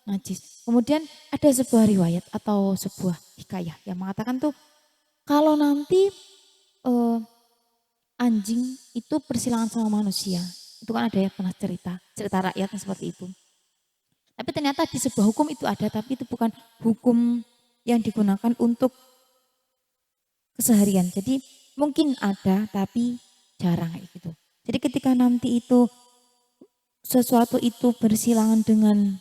najis. Kemudian ada sebuah riwayat atau sebuah hikayah yang mengatakan tuh kalau nanti anjing itu bersilangan sama manusia. Itu kan ada yang pernah cerita rakyatnya seperti itu. Tapi ternyata di sebuah hukum itu ada, tapi itu bukan hukum yang digunakan untuk keseharian. Jadi mungkin ada, tapi jarang kayak gitu. Jadi ketika nanti itu sesuatu itu bersilangan dengan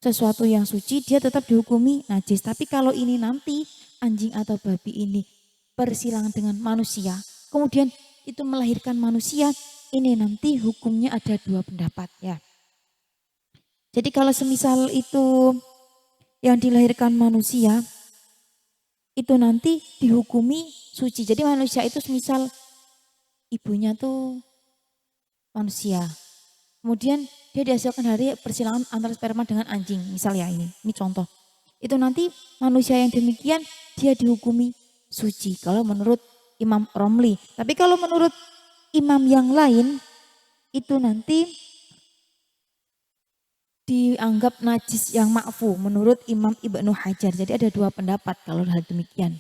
sesuatu yang suci, dia tetap dihukumi najis. Tapi kalau ini nanti anjing atau babi ini bersilangan dengan manusia, kemudian itu melahirkan manusia, ini nanti hukumnya ada dua pendapat ya. Jadi kalau semisal itu yang dilahirkan manusia, itu nanti dihukumi suci. Jadi manusia itu semisal ibunya tuh manusia. Kemudian dia dihasilkan dari persilangan antara sperma dengan anjing. Misal ya ini contoh. Itu nanti manusia yang demikian dia dihukumi suci. Kalau menurut Imam Romli. Tapi kalau menurut imam yang lain itu nanti dianggap najis yang ma'fu menurut Imam Ibnu Hajar. Jadi ada dua pendapat kalau hal demikian.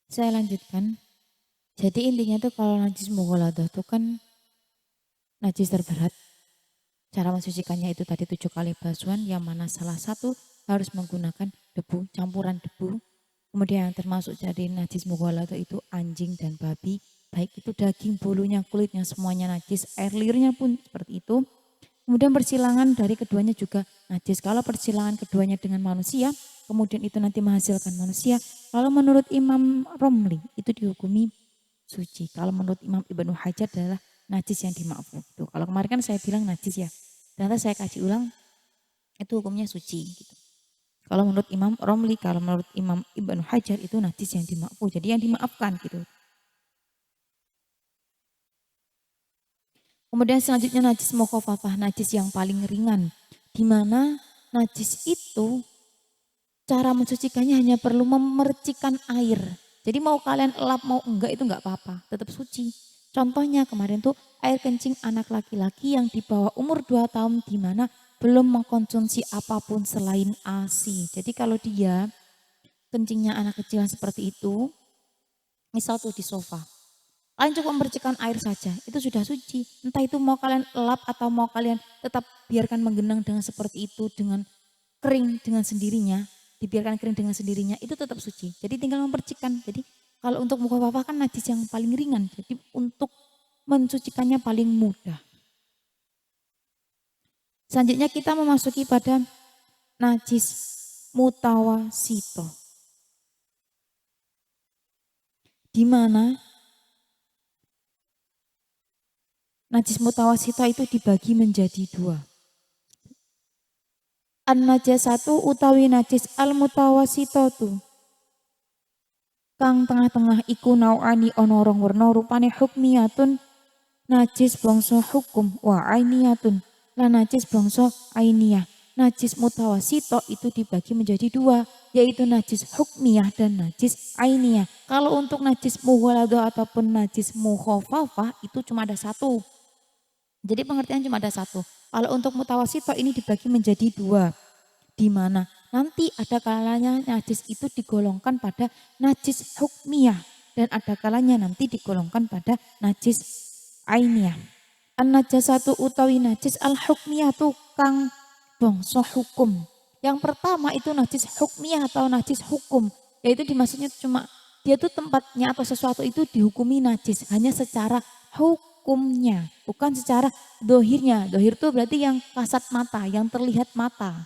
Saya lanjutkan. Jadi intinya tuh kalau najis mughaladah itu kan najis terberat. Cara mensucikannya itu tadi 7 kali basuhan yang mana salah satu harus menggunakan debu, campuran debu. Kemudian yang termasuk jadi najis mughaladah itu anjing dan babi. Baik itu daging, bulunya, kulitnya semuanya najis. Air liurnya pun seperti itu. Kemudian persilangan dari keduanya juga najis. Kalau persilangan keduanya dengan manusia, kemudian itu nanti menghasilkan manusia. Kalau menurut Imam Romli itu dihukumi suci. Kalau menurut Imam Ibnu Hajar adalah najis yang dimaafkan. Tuh, kalau kemarin kan saya bilang najis ya. Ternyata saya kaji ulang itu hukumnya suci. Gitu. Kalau menurut Imam Romli, kalau menurut Imam Ibnu Hajar itu najis yang dimaafkan. Jadi yang dimaafkan gitu. Kemudian selanjutnya najis mukhafafah, najis yang paling ringan. Di mana najis itu cara mensucikannya hanya perlu memercikan air. Jadi mau kalian elap mau enggak itu enggak apa-apa, tetap suci. Contohnya kemarin tuh air kencing anak laki-laki yang di bawah umur 2 tahun di mana belum mengkonsumsi apapun selain ASI. Jadi kalau dia kencingnya anak kecil yang seperti itu, misal tuh di sofa. Kalian cukup mempercikan air saja, itu sudah suci. Entah itu mau kalian elap atau mau kalian tetap biarkan menggenang dengan seperti itu, dengan kering dengan sendirinya, dibiarkan kering dengan sendirinya, itu tetap suci. Jadi tinggal mempercikan. Jadi kalau untuk muka papa kan najis yang paling ringan, jadi untuk mensucikannya paling mudah. Selanjutnya kita memasuki pada najis mutawasito. Di mana najis mutawasito itu dibagi menjadi dua. An-najasatu utawi najis al-mutawasitatu. Kang tengah-tengah iku nau'ani ana rong werna rupane hukmiyatun najis bangsa hukum wa ainiyatun lan najis bangsa ainiyah. Najis mutawasito itu dibagi menjadi dua, yaitu najis hukmiyah dan najis ainiyah. Kalau untuk najis mughaladah ataupun najis mukhafafah itu cuma ada satu. Jadi pengertian cuma ada satu. Kalau untuk mutawasito ini dibagi menjadi dua. Di mana nanti ada kalanya najis itu digolongkan pada najis hukmiyah dan ada kalanya nanti digolongkan pada najis ainiyah. An-najasatu utawi najis al-hukmiyah tu kang bangsa hukum. Yang pertama itu najis hukmiyah atau najis hukum, yaitu dimaksudnya cuma dia tuh tempatnya atau sesuatu itu dihukumi najis hanya secara hukumnya, bukan secara dohirnya. Dohir itu berarti yang kasat mata, yang terlihat mata.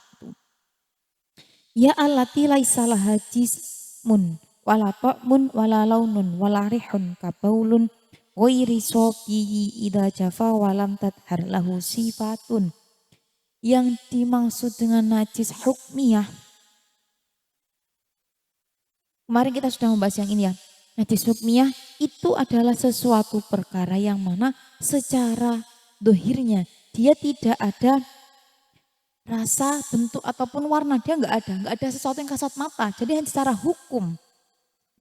Ya allati laisa laha jismun wala ta'mun wala launun wala rihun kabaulun ghairi sofiyi idza jafa walam tadhar lahu sifatun. Yang dimaksud dengan najis hukmiyah, kemarin kita sudah membahas yang ini ya. Najis hukmiyah itu adalah sesuatu perkara yang mana secara dohirnya dia tidak ada rasa, bentuk ataupun warna, dia nggak ada sesuatu yang kasat mata. Jadi hanya secara hukum.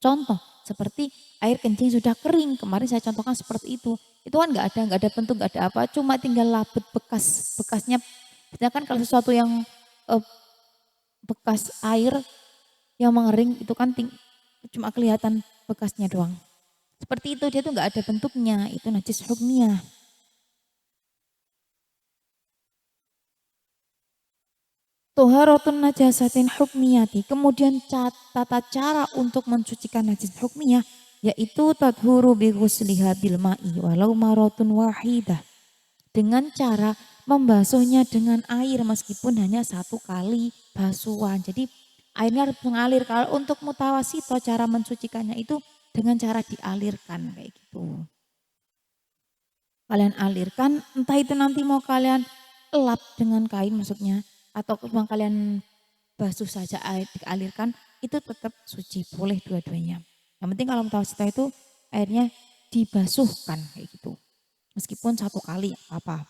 Contoh seperti air kencing sudah kering, kemarin saya contohkan seperti itu kan nggak ada bentuk, nggak ada apa, cuma tinggal labet bekasnya. Sedangkan kalau sesuatu yang bekas air yang mengering itu kan cuma kelihatan bekasnya doang. Seperti itu, dia tuh nggak ada bentuknya, itu najis hukmiyah. Toharatun najasatin hukmiyati. Kemudian tata cara untuk mensucikan najis hukmiyah yaitu tadhuru bi ghusliha bil ma'i walau maratun wahidah. Dengan cara membasuhnya dengan air meskipun hanya satu kali basuhan. Jadi airnya harus mengalir. Kalau untuk mutawasito cara mensucikannya itu dengan cara dialirkan kayak gitu. Kalian alirkan, entah itu nanti mau kalian elap dengan kain maksudnya, atau mau kalian basuh saja air dialirkan, itu tetap suci, boleh dua-duanya. Yang penting kalau mutawasito itu airnya dibasuhkan kayak gitu. Meskipun satu kali apa.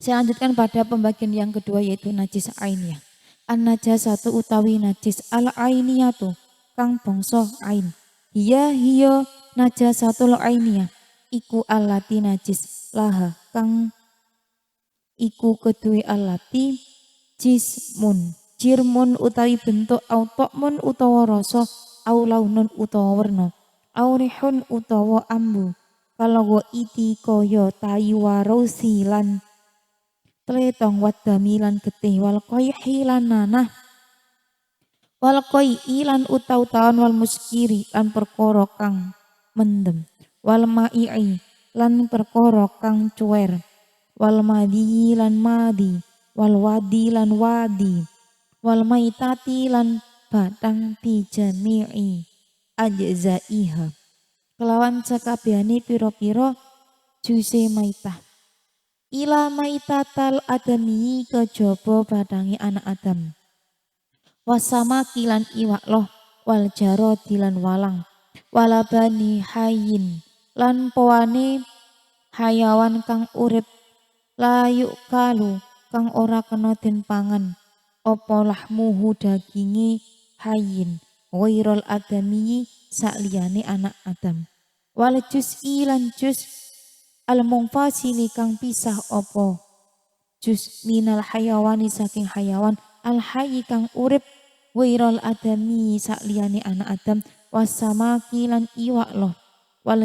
Saya lanjutkan pada pembagian yang kedua yaitu najis ainiyah. An-najasatu utawi najis al-ainiyatu kang bangsa ain. Hiya najasatul ainiyah iku allati najis laha kang iku kedue allati jirmun utawi bentuk au tokmun utawa rasa au launun utawa warna au rihun utawa ambu kalau iti kaya tayi warosi lan tletong wadami lan getih wal qayhi lan nanah wal qayhi lan utaw-utawan wal muskiri lan perkara kang mendem wal ma'i'i lan perkara kang cuwer wal madi lan madi wal wadi lan wadi wal maitati lan batang bijami'i ajzaiha kelawan sakabehane pira-pira juse maitah ila maitatal adami kejaba badangi anak Adam wasama kilan iwak loh wal jaro dilan walang walabani hayin lan poane hayawan kang urip layuk kalu kang ora kena den pangan apa lahmuhu dagingi hayin wairol adami sakliyane anak Adam wal juz'i lan juz al-munfasili kang pisah opo juz minal hayawani saking hayawan al hayyi kang urip wairol adami sak liyane anak Adam wasamaki lan iwak loh